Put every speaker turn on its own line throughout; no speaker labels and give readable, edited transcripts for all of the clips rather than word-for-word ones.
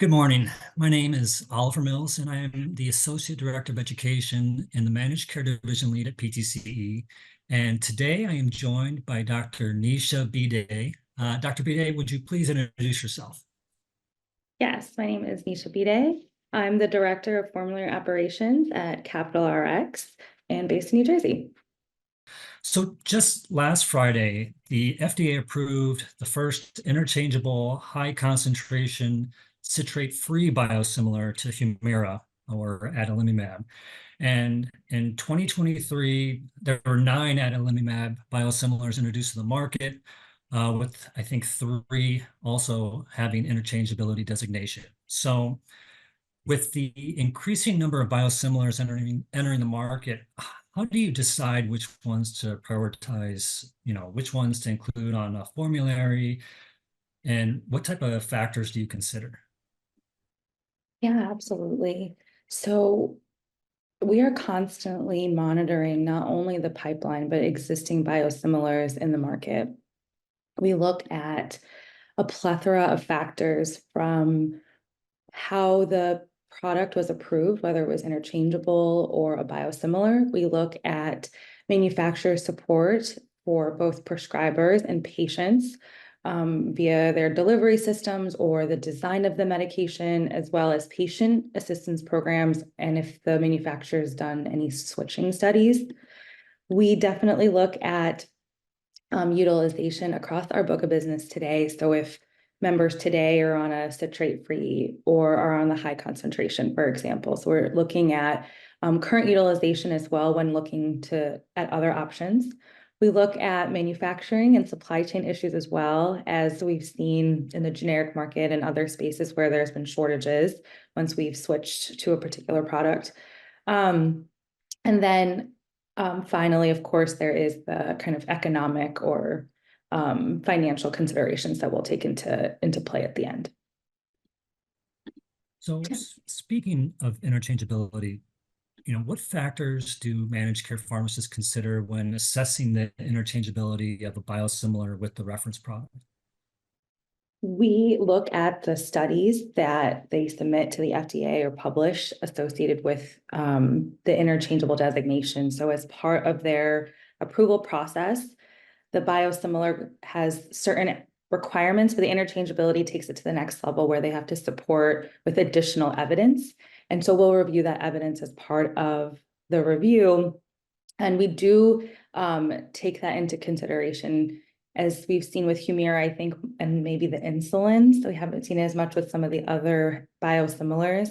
Good morning. My name is Oliver Mills, and I am the Associate Director of Education and the Managed Care Division Lead at PTCE. And today I am joined by Dr. Nisha Bhide. Dr. Bhide, would you please introduce yourself?
Yes, my name is Nisha Bhide. I'm the Director of Formulary Operations at Capital RX and based in New Jersey.
So just last Friday, the FDA approved the first interchangeable high concentration citrate-free biosimilar to Humira, or adalimumab. And in 2023, there were 9 adalimumab biosimilars introduced to the market, with I think 3 also having interchangeability designation. So with the increasing number of biosimilars entering the market, how do you decide which ones to prioritize, which ones to include on a formulary, and what type of factors do you consider?
Yeah, absolutely. So we are constantly monitoring not only the pipeline, but existing biosimilars in the market. We look at a plethora of factors from how the product was approved, whether it was interchangeable or a biosimilar. We look at manufacturer support for both prescribers and patients via their delivery systems or the design of the medication, as well as patient assistance programs, and if the manufacturer's done any switching studies. We definitely look at utilization across our book of business today. So if members today are on a citrate-free or are on the high concentration, for example. So we're looking at current utilization as well when looking at other options. We look at manufacturing and supply chain issues as well, as we've seen in the generic market and other spaces where there's been shortages once we've switched to a particular product. And then finally, of course, there is the kind of economic or financial considerations that we'll take into play at the end.
So speaking of interchangeability, what factors do managed care pharmacists consider when assessing the interchangeability of a biosimilar with the reference product?
We look at the studies that they submit to the FDA or publish associated with the interchangeable designation. So as part of their approval process, the biosimilar has certain requirements, but the interchangeability takes it to the next level where they have to support with additional evidence. And so we'll review that evidence as part of the review. And we do take that into consideration, as we've seen with Humira, I think, and maybe the insulins. So we haven't seen as much with some of the other biosimilars.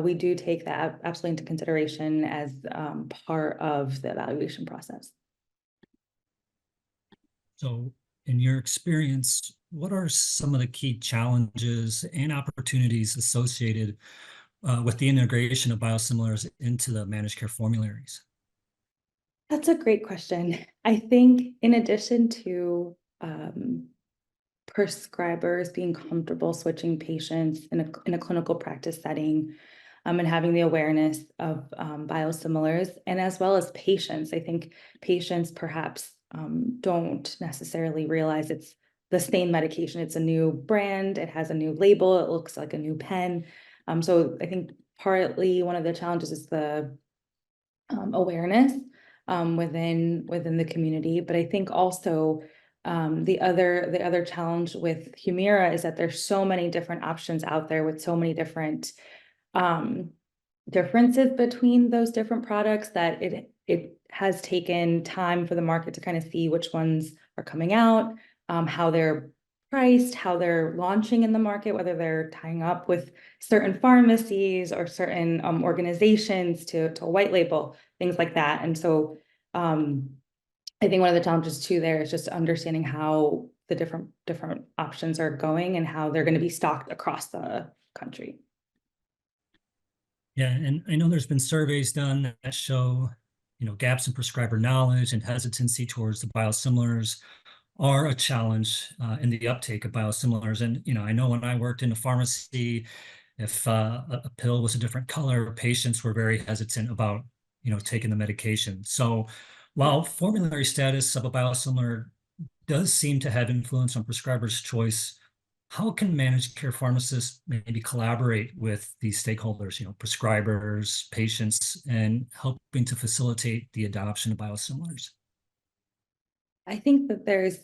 We do take that absolutely into consideration as part of the evaluation process.
So in your experience, what are some of the key challenges and opportunities associated with the integration of biosimilars into the managed care formularies?
That's a great question. I think in addition to prescribers being comfortable switching patients in a clinical practice setting, and having the awareness of biosimilars, and as well as patients, I think patients perhaps don't necessarily realize it's the same medication. It's a new brand, it has a new label, it looks like a new pen. So I think partly one of the challenges is the awareness within the community. But I think also the other challenge with Humira is that there's so many different options out there with so many different differences between those different products that it has taken time for the market to kind of see which ones are coming out, how they're priced, how they're launching in the market, whether they're tying up with certain pharmacies or certain organizations to white label, things like that. And so I think one of the challenges too there is just understanding how the different options are going and how they're going to be stocked across the country.
Yeah, and I know there's been surveys done that show, gaps in prescriber knowledge and hesitancy towards the biosimilars are a challenge in the uptake of biosimilars. And, I know when I worked in a pharmacy, if a pill was a different color, patients were very hesitant about, taking the medication. So while formulary status of a biosimilar does seem to have influence on prescribers' choice, how can managed care pharmacists maybe collaborate with these stakeholders, prescribers, patients, and helping to facilitate the adoption of biosimilars?
I think that there's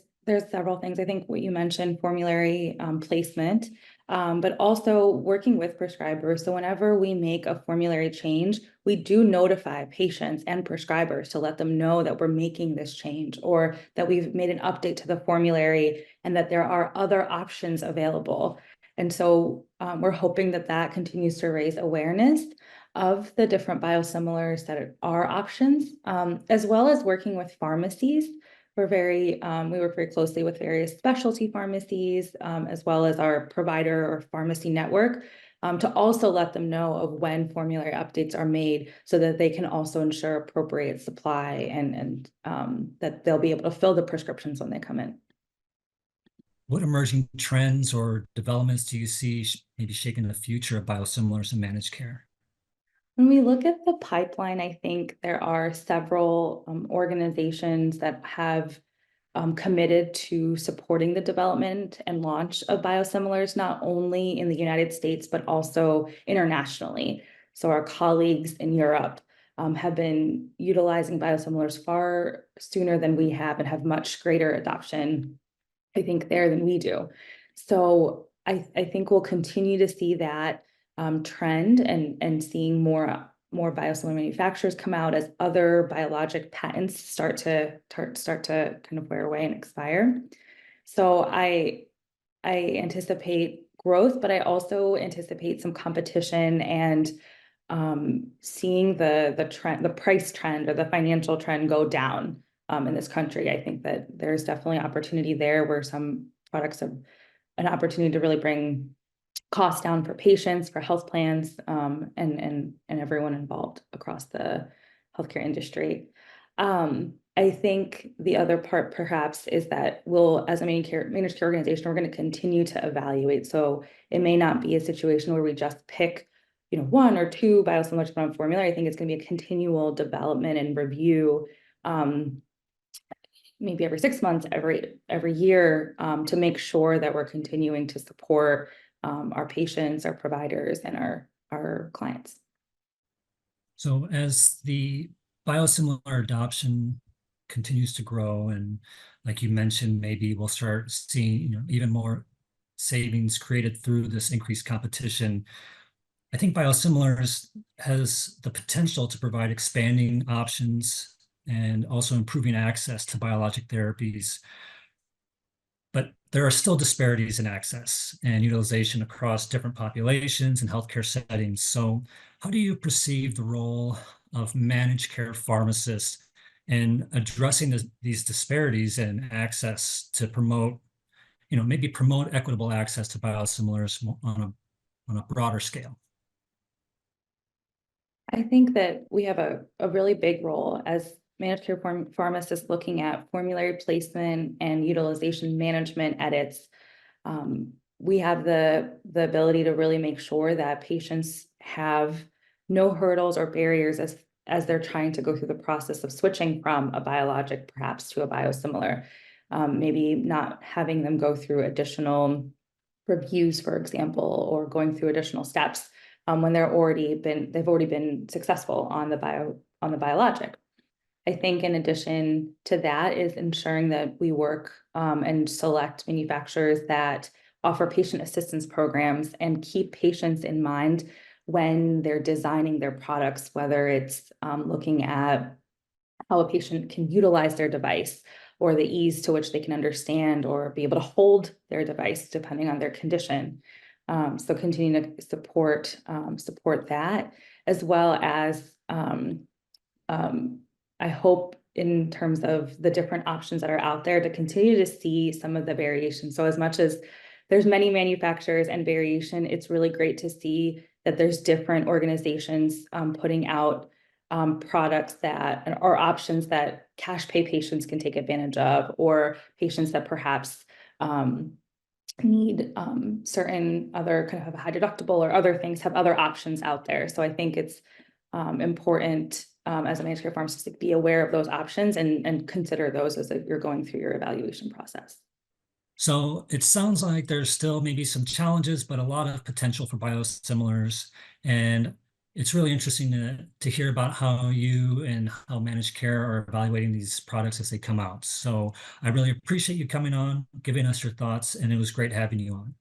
several things. I think what you mentioned, formulary placement, but also working with prescribers. So whenever we make a formulary change, we do notify patients and prescribers to let them know that we're making this change or that we've made an update to the formulary and that there are other options available. And so we're hoping that that continues to raise awareness of the different biosimilars that are options, as well as working with pharmacies. We work very closely with various specialty pharmacies, as well as our provider or pharmacy network, to also let them know of when formulary updates are made so that they can also ensure appropriate supply and that they'll be able to fill the prescriptions when they come in.
What emerging trends or developments do you see maybe shaping the future of biosimilars and managed care?
When we look at the pipeline, I think there are several organizations that have committed to supporting the development and launch of biosimilars, not only in the United States, but also internationally. So our colleagues in Europe have been utilizing biosimilars far sooner than we have and have much greater adoption, I think, there than we do. So I think we'll continue to see that trend and seeing more biosimilar manufacturers come out as other biologic patents start to kind of wear away and expire. So I anticipate growth, but I also anticipate some competition and seeing the trend, the price trend or the financial trend go down in this country. I think that there's definitely opportunity there where some products have an opportunity to really bring costs down for patients, for health plans, and everyone involved across the healthcare industry. I think the other part perhaps is that as a managed care organization, we're going to continue to evaluate. So it may not be a situation where we just pick, one or two biosimilars from a formulary. I think it's going to be a continual development and review, maybe every 6 months, every year, to make sure that we're continuing to support our patients, our providers, and our clients.
So as the biosimilar adoption continues to grow, and like you mentioned, maybe we'll start seeing, even more savings created through this increased competition. I think biosimilars has the potential to provide expanding options and also improving access to biologic therapies. But there are still disparities in access and utilization across different populations and healthcare settings. So how do you perceive the role of managed care pharmacists in addressing these disparities in access to promote, maybe promote equitable access to biosimilars on a broader scale?
I think that we have a really big role as managed care pharmacists looking at formulary placement and utilization management edits. We have the ability to really make sure that patients have no hurdles or barriers as they're trying to go through the process of switching from a biologic perhaps to a biosimilar. Maybe not having them go through additional reviews, for example, or going through additional steps when they've already been successful on the biologic. I think in addition to that is ensuring that we work and select manufacturers that offer patient assistance programs and keep patients in mind when they're designing their products, whether it's looking at how a patient can utilize their device or the ease to which they can understand or be able to hold their device depending on their condition. So continue to support that, as well as I hope in terms of the different options that are out there to continue to see some of the variation. So as much as there's many manufacturers and variation, it's really great to see that there's different organizations putting out products that or options that cash pay patients can take advantage of, or patients that perhaps need certain other kind of have a high deductible or other things, have other options out there. So I think it's important as a managed care pharmacist to be aware of those options and consider those as you're going through your evaluation process.
So it sounds like there's still maybe some challenges, but a lot of potential for biosimilars. And it's really interesting to hear about how you and how managed care are evaluating these products as they come out. So I really appreciate you coming on, giving us your thoughts, and it was great having you on.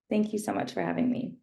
Thank you so much for having me.